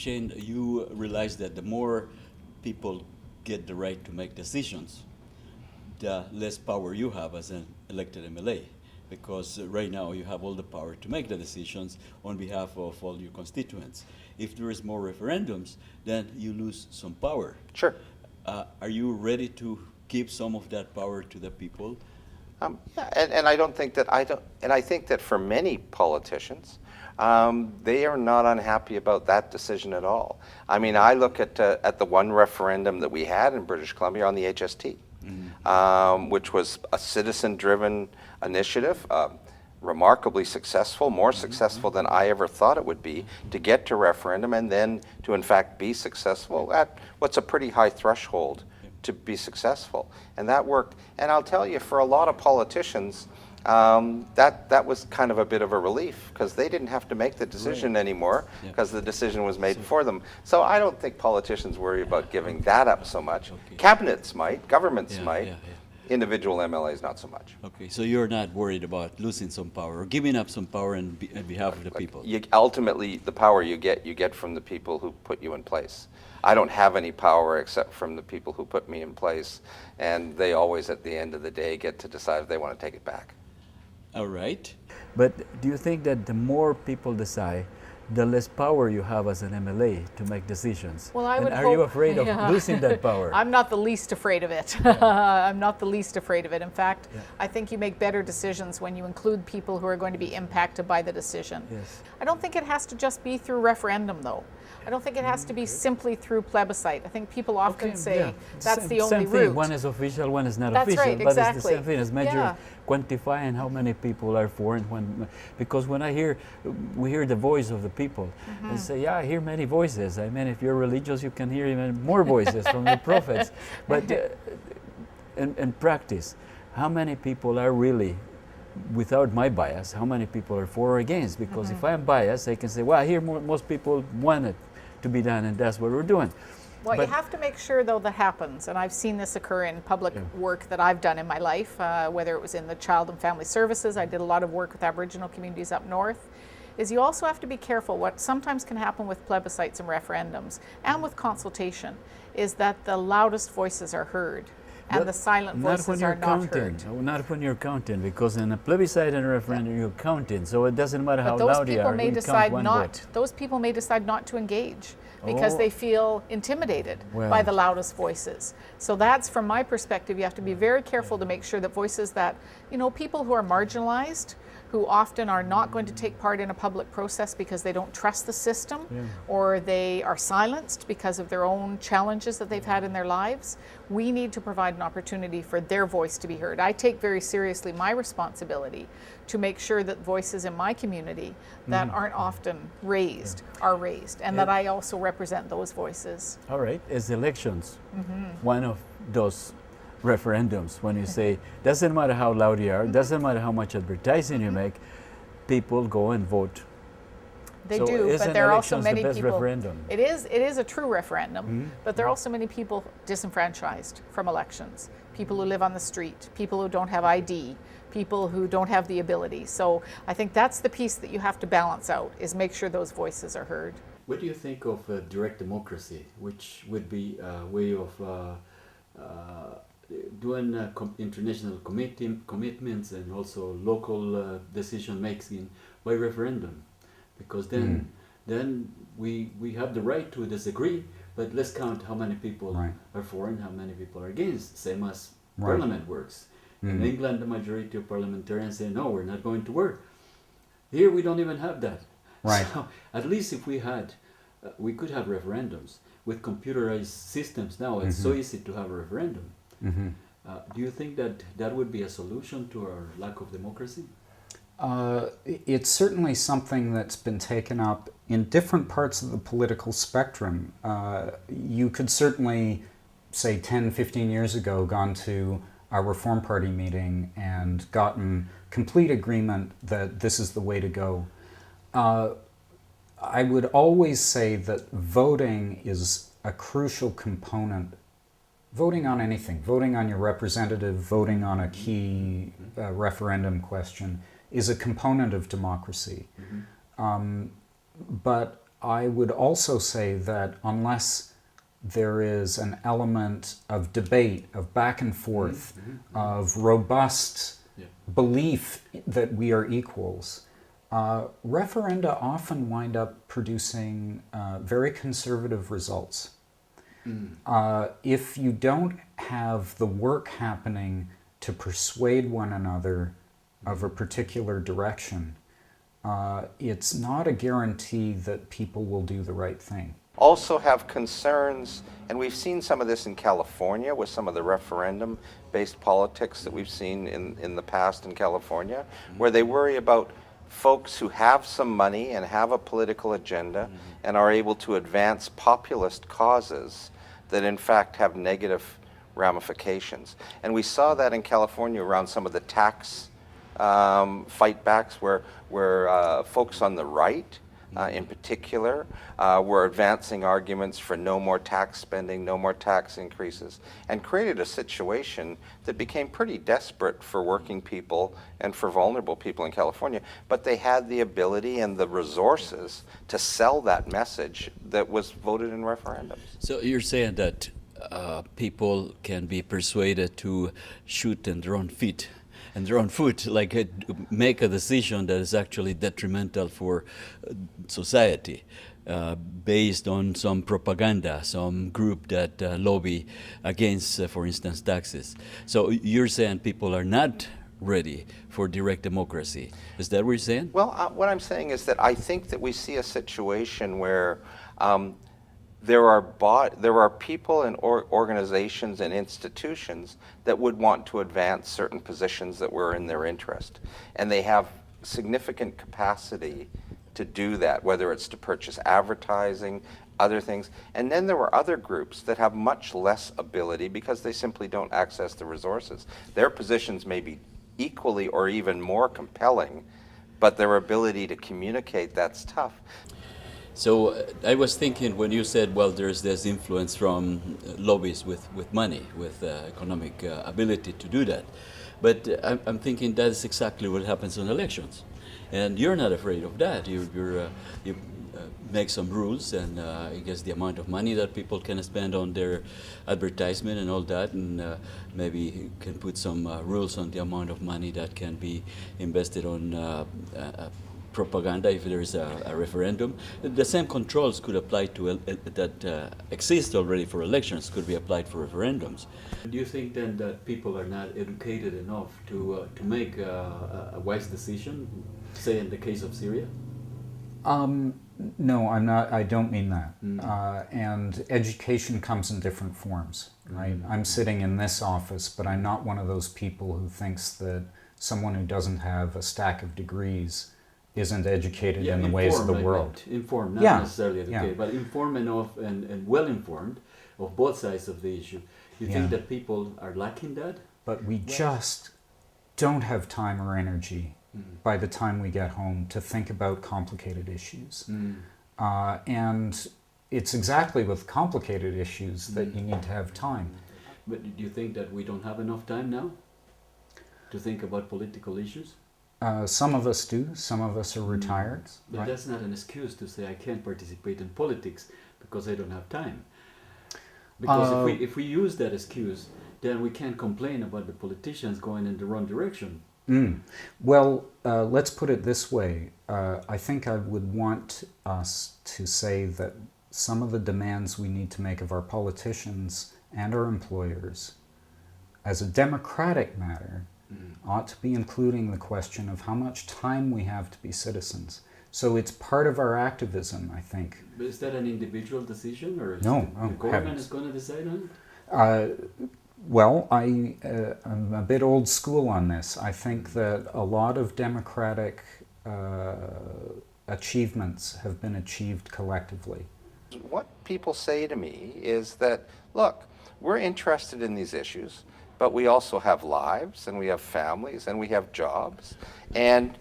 Shane, you realize that the more people get the right to make decisions, the less power you have as an elected MLA. Because right now you have all the power to make the decisions on behalf of all your constituents. If there is more referendums, then you lose some power. Sure. Are you ready to give some of that power to the people? Yeah, and I don't think that and I think that for many politicians, they are not unhappy about that decision at all. I mean, I look at the one referendum that we had in British Columbia on the HST, which was a citizen-driven initiative, remarkably successful, more successful than I ever thought it would be, to get to referendum and then to in fact be successful at what's a pretty high threshold to be successful. And that worked. And I'll tell you, for a lot of politicians, that was kind of a bit of a relief, because they didn't have to make the decision anymore, because the decision was made for them. So I don't think politicians worry about giving that up so much. Cabinets might, governments might, individual MLAs not so much. Okay, so you're not worried about losing some power or giving up some power on behalf of the people? Ultimately, the power you get from the people who put you in place. I don't have any power except from the people who put me in place, and they always, at the end of the day, get to decide if they want to take it back. All right. But do you think that the more people decide, the less power you have as an MLA to make decisions? Well, are you afraid of losing that power? I'm not the least afraid of it. I'm not the least afraid of it. In fact, I think you make better decisions when you include people who are going to be impacted by the decision. Yes. I don't think it has to just be through referendum, though. I don't think it has to be simply through plebiscite. I think people often say that's the only same route. Thing. One is official, one is not That's official. right, but exactly. it's the same thing as measure, quantifying how many people are for and when. Because when we hear the voice of the people, and say, yeah, I hear many voices. I mean, if you're religious, you can hear even more voices from the prophets. But in practice, how many people are really, without my bias, how many people are for or against? Because if I'm biased, I can say, well, I hear most people want it to be done, and that's what we're doing. Well, you have to make sure, though, that happens, and I've seen this occur in public work that I've done in my life, whether it was in the Child and Family Services. I did a lot of work with Aboriginal communities up north. Is you also have to be careful. What sometimes can happen with plebiscites and referendums and with consultation is that the loudest voices are heard and the silent voices are not heard. Not when you're counting, because in a plebiscite and a referendum you're counting, so it doesn't matter how loud you are. Those people may decide not to engage because they feel intimidated by the loudest voices. So that's, from my perspective, you have to be very careful to make sure that voices that, people who are marginalized, who often are not going to take part in a public process because they don't trust the system, or they are silenced because of their own challenges that they've had in their lives, we need to provide an opportunity for their voice to be heard. I take very seriously my responsibility to make sure that voices in my community that aren't often raised are raised, and that I also represent those voices. All right, as elections, one of those referendums, when you say, doesn't matter how loud you are, doesn't matter how much advertising you make, people go and vote. They do, but there are also many people. Referendum? It is a true referendum, but there are also many people disenfranchised from elections. People who live on the street, people who don't have ID, people who don't have the ability. So I think that's the piece that you have to balance out, is make sure those voices are heard. What do you think of direct democracy, which would be a way of doing international commitments and also local decision making by referendum? Because then we have the right to disagree, but let's count how many people are for and how many people are against, same as Parliament works. In England, the majority of parliamentarians say, no, we're not going to work. Here we don't even have that. Right. So at least if we had, we could have referendums. With computerized systems now, it's so easy to have a referendum. Do you think that that would be a solution to our lack of democracy? It's certainly something that's been taken up in different parts of the political spectrum. You could certainly, say 10, 15 years ago, gone to our Reform Party meeting and gotten complete agreement that this is the way to go. I would always say that voting is a crucial component. Voting on anything, voting on your representative, voting on a key referendum question is a component of democracy. But I would also say that unless there is an element of debate, of back and forth, of robust belief that we are equals, referenda often wind up producing very conservative results. If you don't have the work happening to persuade one another of a particular direction, it's not a guarantee that people will do the right thing. Also have concerns, and we've seen some of this in California with some of the referendum-based politics that we've seen in the past in California, where they worry about folks who have some money and have a political agenda and are able to advance populist causes that in fact have negative ramifications. And we saw that in California around some of the tax fightbacks where folks on the right in particular were advancing arguments for no more tax spending, no more tax increases, and created a situation that became pretty desperate for working people and for vulnerable people in California. But they had the ability and the resources to sell that message that was voted in referendums. So you're saying that people can be persuaded to shoot in their own feet and their own foot, like make a decision that is actually detrimental for society, based on some propaganda, some group that lobby against, for instance, taxes. So you're saying people are not ready for direct democracy. Is that what you're saying? Well, what I'm saying is that I think that we see a situation where there are people and organizations and institutions that would want to advance certain positions that were in their interest. And they have significant capacity to do that, whether it's to purchase advertising, other things. And then there were other groups that have much less ability because they simply don't access the resources. Their positions may be equally or even more compelling, but their ability to communicate, that's tough. So I was thinking when you said, well, there's this influence from lobbies with money, with economic ability to do that. But I'm thinking that is exactly what happens in elections. And you're not afraid of that. You make some rules, and I guess the amount of money that people can spend on their advertisement and all that, and maybe you can put some rules on the amount of money that can be invested on propaganda if there is a referendum. The same controls could apply to that exist already for elections, could be applied for referendums. Do you think then that people are not educated enough to make a wise decision, say in the case of Syria? No, I'm not. I don't mean that. And education comes in different forms, right? I'm sitting in this office, but I'm not one of those people who thinks that someone who doesn't have a stack of degrees isn't educated in the ways of the world. Informed, not necessarily educated, but informed enough and well informed of both sides of the issue. You think that people are lacking that? But we just don't have time or energy by the time we get home to think about complicated issues. And it's exactly with complicated issues that you need to have time. But do you think that we don't have enough time now to think about political issues? Some of us do. Some of us are retired. But right? that's not an excuse to say I can't participate in politics because I don't have time. Because if we use that excuse, then we can't complain about the politicians going in the wrong direction. Well, let's put it this way. I think I would want us to say that some of the demands we need to make of our politicians and our employers, as a democratic matter, ought to be including the question of how much time we have to be citizens. So it's part of our activism, I think. But is that an individual decision, or is No, the government is going to decide on it? Well, I'm a bit old school on this. I think that a lot of democratic achievements have been achieved collectively. What people say to me is that, look, we're interested in these issues, but we also have lives, and we have families, and we have jobs, and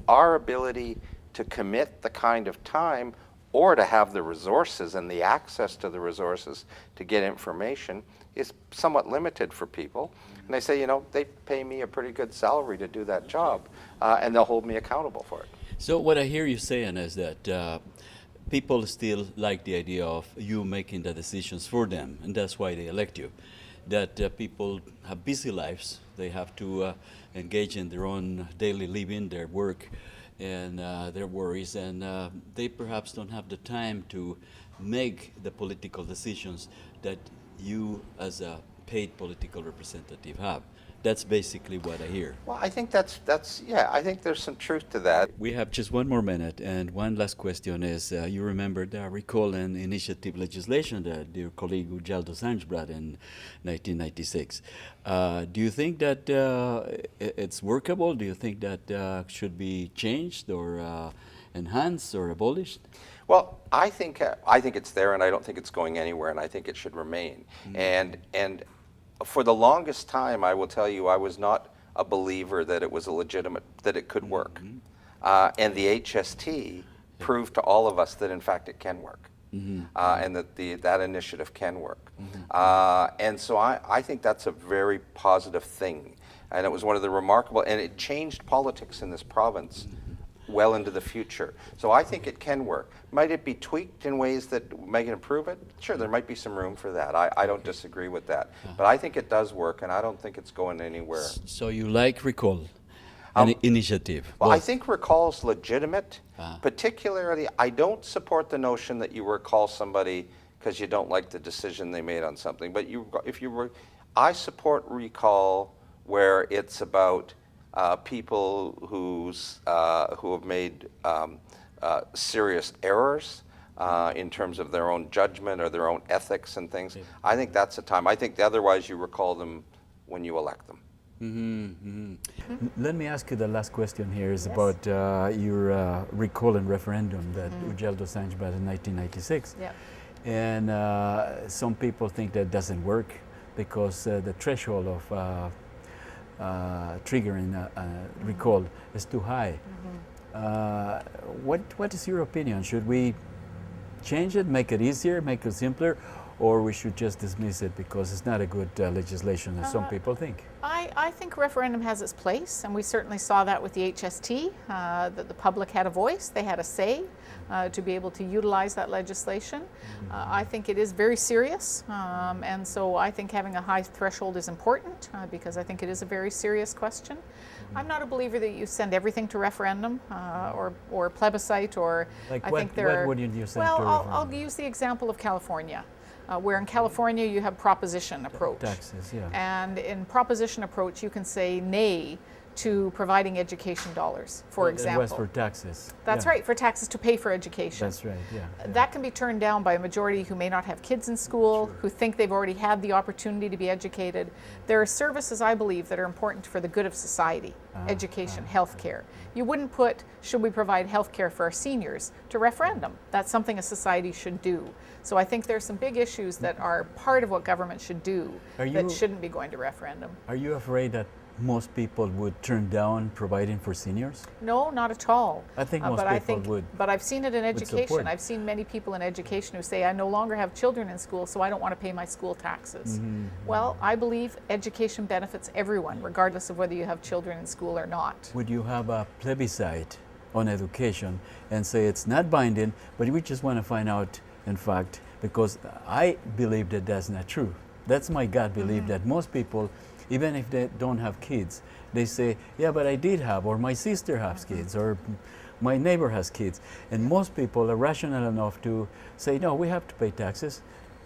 our ability to commit the kind of time or to have the resources and the access to the resources to get information is somewhat limited for people. And they say, they pay me a pretty good salary to do that job, and they'll hold me accountable for it. So what I hear you saying is that people still like the idea of you making the decisions for them, and that's why they elect you. That people have busy lives, they have to engage in their own daily living, their work, and their worries, and they perhaps don't have the time to make the political decisions that you as a paid political representative have. That's basically what I hear. Well, I think that's yeah, I think there's some truth to that. We have just one more minute, and one last question is, you remember the recall and initiative legislation that your colleague Untitled Chapter brought in 1996. Do you think that it's workable? Do you think that should be changed or enhanced or abolished? Well, I think it's there, and I don't think it's going anywhere, and I think it should remain. And for the longest time, I will tell you, I was not a believer that it was that it could work. And the HST proved to all of us that, in fact, it can work, and that that initiative can work. And so I think that's a very positive thing. And it was one of the remarkable, and it changed politics in this province well into the future. So I think it can work. Might it be tweaked in ways that make it improve it? Sure, there might be some room for that. I don't disagree with that. But I think it does work, and I don't think it's going anywhere. So you like recall, an initiative? Well, I think recall's legitimate. Particularly, I don't support the notion that you recall somebody because you don't like the decision they made on something. But I support recall where it's about people who have made serious errors in terms of their own judgment or their own ethics and things. I think that's the time. I think otherwise you recall them when you elect them. Let me ask you the last question here is about your recall and referendum that Untitled Chapter brought in 1996. Yep. And some people think that doesn't work because the threshold of triggering a recall is too high. What is your opinion? Should we change it, make it easier, make it simpler, or we should just dismiss it because it's not a good legislation as some people think? I think referendum has its place, and we certainly saw that with the HST, that the public had a voice, they had a say to be able to utilize that legislation. I think it is very serious, and so I think having a high threshold is important because I think it is a very serious question. I'm not a believer that you send everything to referendum or plebiscite, or like I what, think there are. What would you send well, to referendum? I'll use the example of California. Where in California you have proposition approach. Taxes, yeah. And in proposition approach you can say nay to providing education dollars, for example. It was for taxes. That's right, for taxes to pay for education. That's right, yeah. That can be turned down by a majority who may not have kids in school, who think they've already had the opportunity to be educated. There are services, I believe, that are important for the good of society. Education, healthcare. You wouldn't put, should we provide healthcare for our seniors, to referendum. That's something a society should do. So I think there's some big issues that are part of what government should do that shouldn't be going to referendum. Are you afraid that most people would turn down providing for seniors? No, not at all. I think most people would. But I've seen it in education. support. I've seen many people in education who say, I no longer have children in school, so I don't want to pay my school taxes. Well, I believe education benefits everyone, regardless of whether you have children in school or not. Would you have a plebiscite on education and say it's not binding, but we just want to find out, in fact, because I believe that that's not true. That's my gut belief that most people, even if they don't have kids, they say, yeah, but I did have, or my sister has kids, or my neighbor has kids. And most people are rational enough to say, no, we have to pay taxes.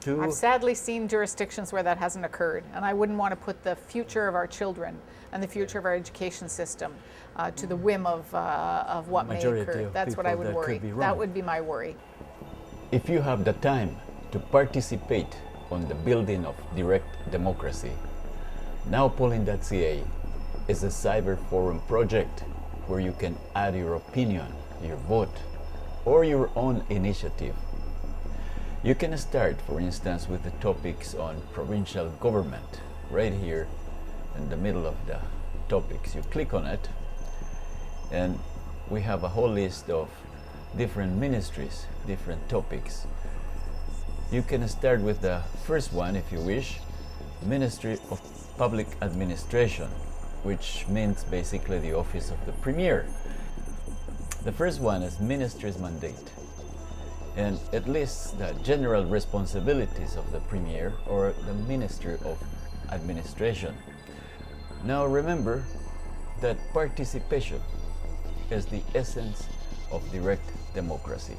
I've sadly seen jurisdictions where that hasn't occurred, and I wouldn't want to put the future of our children and the future of our education system to the whim of what may occur. That's what I would worry. That would be my worry. If you have the time to participate on the building of direct democracy, NowPolling.ca is a cyber forum project where you can add your opinion, your vote, or your own initiative. You can start, for instance, with the topics on provincial government, right here in the middle of the topics. You click on it, and we have a whole list of different ministries, different topics. You can start with the first one, if you wish, Ministry of Public Administration, which means basically the office of the Premier. The first one is Ministry's mandate. and it lists the general responsibilities of the Premier or the Minister of Administration. Now remember that participation is the essence of direct democracy.